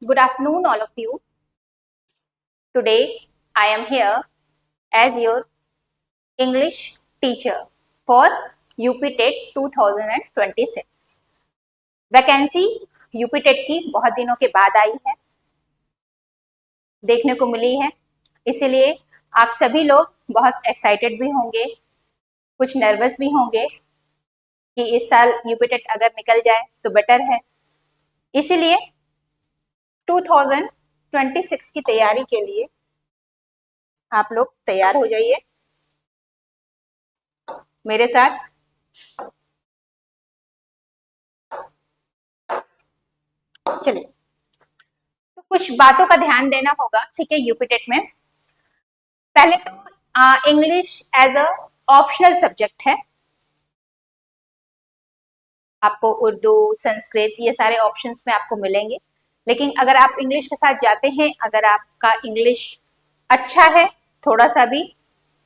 Good afternoon, all of you. Today, I am here as your English teacher for UPTET 2026. Vacancy UPTET की बहुत दिनों के बाद आई है, देखने को मिली है, इसीलिए आप सभी लोग बहुत एक्साइटेड भी होंगे, कुछ नर्वस भी होंगे कि इस साल यूपीटेट अगर निकल जाए तो बेटर है। इसीलिए 2026 की तैयारी के लिए आप लोग तैयार हो जाइए मेरे साथ। चलिए, तो कुछ बातों का ध्यान देना होगा, ठीक है। यूपीटेट में पहले तो English as a optional subject है। आपको उर्दू, संस्कृत ये सारे ऑप्शंस में आपको मिलेंगे, लेकिन अगर आप इंग्लिश के साथ जाते हैं, अगर आपका इंग्लिश अच्छा है, थोड़ा सा भी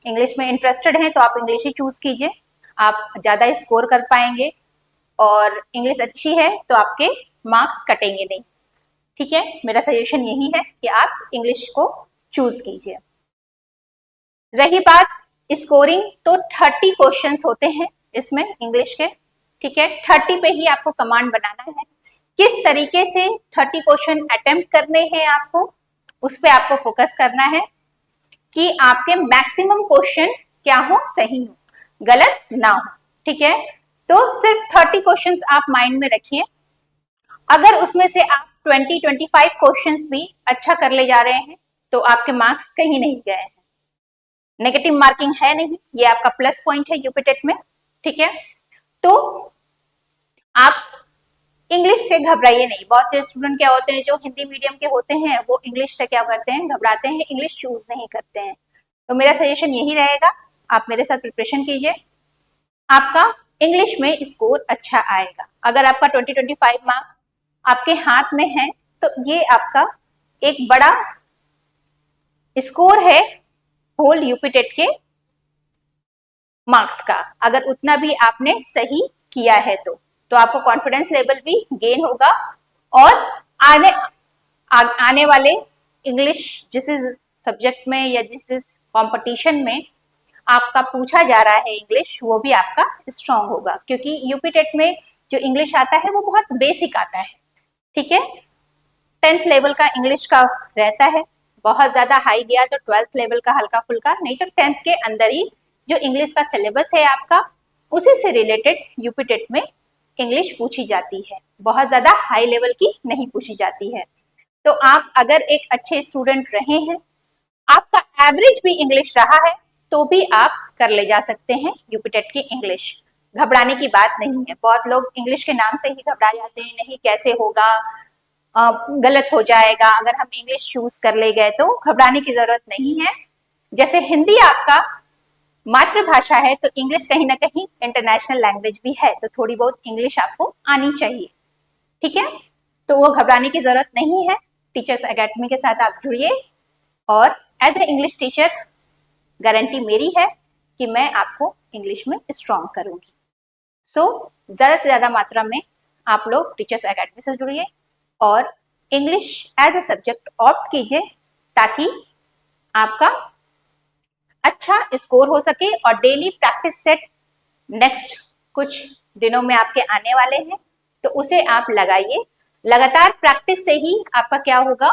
इंग्लिश में इंटरेस्टेड हैं, तो आप इंग्लिश ही चूज कीजिए। आप ज़्यादा स्कोर कर पाएंगे, और इंग्लिश अच्छी है तो आपके मार्क्स कटेंगे नहीं, ठीक है। मेरा सजेशन यही है कि आप इंग्लिश को चूज कीजिए। रही बात स्कोरिंग, तो 30 क्वेश्चंस होते हैं इसमें इंग्लिश के, ठीक है। 30 पे ही आपको कमांड बनाना है। किस तरीके से 30 क्वेश्चन अटेम्प्ट करने हैं आपको, उस पर आपको फोकस करना है कि आपके मैक्सिमम क्वेश्चन क्या हो, सही हो, गलत ना हो, ठीक है। तो सिर्फ 30 क्वेश्चंस आप माइंड में रखिए। अगर उसमें से आप 20-25 क्वेश्चंस भी अच्छा कर ले जा रहे हैं तो आपके मार्क्स कहीं नहीं गए हैं, नेगेटिव मार्किंग है नहीं, ये आपका प्लस पॉइंट है यूपीटेट में, ठीक है। तो आप इंग्लिश से घबराइए नहीं। बहुत से स्टूडेंट क्या होते हैं जो हिंदी मीडियम के होते हैं, वो इंग्लिश से क्या करते हैं, घबराते हैं, इंग्लिश चूज नहीं करते हैं। तो मेरा सजेशन यही रहेगा, आप मेरे साथ प्रिपरेशन कीजिए, आपका इंग्लिश में स्कोर अच्छा आएगा। अगर आपका 20-25 मार्क्स आपके हाथ में है तो ये आपका एक बड़ा स्कोर है होल यूपीटेट के मार्क्स का। अगर उतना भी आपने सही किया है तो आपको कॉन्फिडेंस लेवल भी गेन होगा, और आने वाले इंग्लिश जिस सब्जेक्ट में या जिस कंपटीशन में आपका पूछा जा रहा है इंग्लिश, वो भी आपका स्ट्रांग होगा, क्योंकि यूपीटेट में जो इंग्लिश आता है वो बहुत बेसिक आता है, ठीक है। 10th लेवल का इंग्लिश का रहता है, बहुत ज्यादा हाई गया तो 12th लेवल का हल्का फुल्का, नहीं तो 10th के अंदर ही जो इंग्लिश का सिलेबस है आपका, उसी से रिलेटेड यूपीटेट में इंग्लिश पूछी जाती है, बहुत ज्यादा हाई लेवल की नहीं पूछी जाती है। तो आप अगर एक अच्छे स्टूडेंट रहे हैं, आपका एवरेज भी इंग्लिश रहा है, तो भी आप कर ले जा सकते हैं यूपीटेट की इंग्लिश। घबराने की बात नहीं है। बहुत लोग इंग्लिश के नाम से ही घबरा जाते हैं, नहीं कैसे होगा, गलत हो जाएगा, अगर हम इंग्लिश चूज कर ले गए तो। घबराने की जरूरत नहीं है। जैसे हिंदी आपका मातृभाषा है, तो इंग्लिश कहीं ना कहीं इंटरनेशनल लैंग्वेज भी है, तो थोड़ी बहुत इंग्लिश आपको आनी चाहिए, ठीक है। तो वो घबराने की जरूरत नहीं है। टीचर्स एकेडमी के साथ आप जुड़िए, और as a English teacher guarantee मेरी है कि मैं आपको इंग्लिश में स्ट्रॉन्ग करूंगी। सो ज्यादा से ज्यादा मात्रा में आप लोग टीचर्स एकेडमी से जुड़िए और English as a subject opt कीजिए, ताकि आपका अच्छा स्कोर हो सके। और डेली प्रैक्टिस सेट नेक्स्ट कुछ दिनों में आपके आने वाले हैं, तो उसे आप लगाइए। लगातार प्रैक्टिस से ही आपका क्या होगा,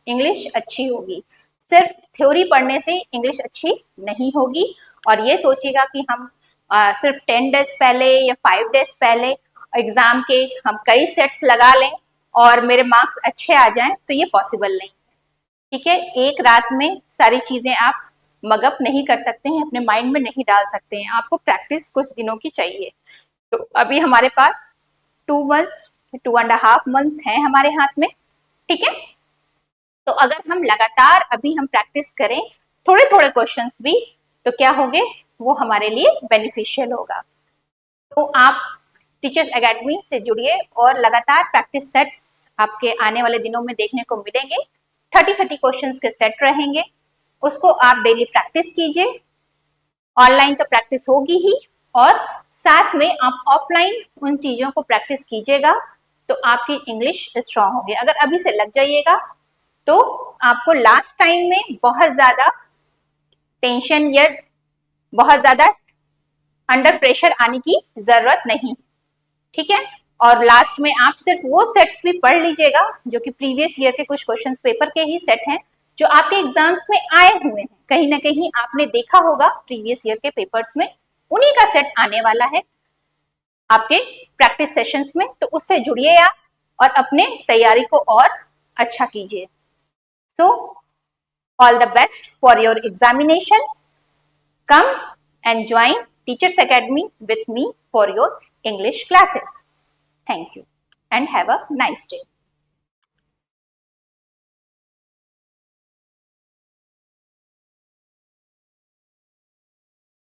इंग्लिश अच्छी होगी। सिर्फ थ्योरी पढ़ने से इंग्लिश अच्छी नहीं होगी। और ये सोचिएगा कि हम सिर्फ 10 डेज पहले या 5 डेज पहले एग्जाम के हम कई सेट्स लगा लें और मेरे मार्क्स अच्छे आ जाएं, तो ये पॉसिबल नहीं, ठीक है। एक रात में सारी चीजें आप मगअप नहीं कर सकते हैं, अपने माइंड में नहीं डाल सकते हैं, आपको प्रैक्टिस कुछ दिनों की चाहिए। तो अभी हमारे पास 2 मंथ्स, 2.5 मंथ्स हैं हमारे हाथ में, ठीक है। तो अगर हम लगातार अभी हम प्रैक्टिस करें थोड़े थोड़े क्वेश्चंस भी, तो क्या होंगे, वो हमारे लिए बेनिफिशियल होगा। तो आप टीचर्स एकेडमी से जुड़िए और लगातार प्रैक्टिस सेट्स आपके आने वाले दिनों में देखने को मिलेंगे। 30 क्वेश्चंस के सेट रहेंगे, उसको आप डेली प्रैक्टिस कीजिए। ऑनलाइन तो प्रैक्टिस होगी ही, और साथ में आप ऑफलाइन उन चीजों को प्रैक्टिस कीजिएगा तो आपकी इंग्लिश स्ट्रांग होगी। अगर अभी से लग जाइएगा तो आपको लास्ट टाइम में बहुत ज्यादा टेंशन या बहुत ज्यादा अंडर प्रेशर आने की जरूरत नहीं, ठीक है। और लास्ट में आप सिर्फ वो सेट्स भी पढ़ लीजिएगा जो कि प्रीवियस ईयर के कुछ क्वेश्चंस पेपर के ही सेट हैं, जो आपके एग्जाम्स में आए हुए हैं, कहीं ना कहीं आपने देखा होगा प्रीवियस ईयर के पेपर्स में, उन्हीं का सेट आने वाला है आपके प्रैक्टिस सेशंस में। तो उससे जुड़िए आप और अपने तैयारी को और अच्छा कीजिए। So all the best for your examination. Come and join Teachers Academy with me for your English classes. Thank you and have a nice day.